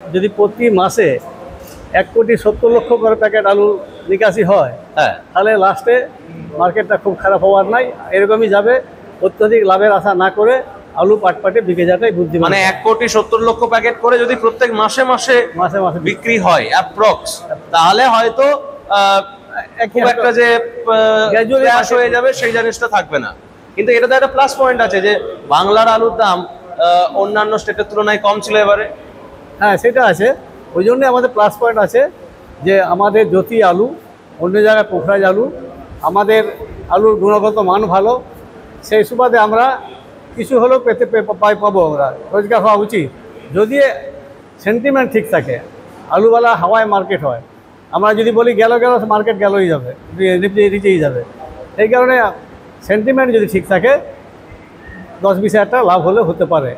যদি প্রতি মাসে 1,70,00,000 করে প্যাকেট আলু নিকাশি হয়, হ্যাঁ, তাহলে লাস্টে মার্কেটটা খুব খারাপ হওয়ার নাই, এরকমই যাবে। অত্যধিক লাভের আশা না করে আলু পাটপাটে বিকে যাটাই বুদ্ধিমান। মানে 1,70,00,000 প্যাকেট করে যদি প্রত্যেক মাসে মাসে মাসে মাসে বিক্রি হয় অ্যাপ্রক্স, তাহলে হয়তো খুব একটা যে ক্র্যাশ হয়ে যাবে সেই জিনিসটা থাকবে না। কিন্তু এটাতে একটা প্লাস পয়েন্ট আছে যে বাংলার আলুর দাম অন্যান্য স্টেটের তুলনায় কম ছিল এবারে। হ্যাঁ, সেটা আছে। ওই জন্যে আমাদের প্লাস পয়েন্ট আছে যে আমাদের জ্যোতি আলু, অন্য জায়গায় পোখরাজ আলু, আমাদের আলুর গুণগত মান ভালো। সেই সুবাদে আমরা কিছু হলেও পাবো, আমরা রোজগার হওয়া উচিত। যদি সেন্টিমেন্ট ঠিক থাকে, আলুওয়ালা হাওয়ায় মার্কেট হয়। আমরা যদি বলি গেল মার্কেট গেলই যাবে, নিচেই যাবে। এই কারণে সেন্টিমেন্ট যদি ঠিক থাকে 10-20 হাজার টাকা লাভ হলে হতে পারে।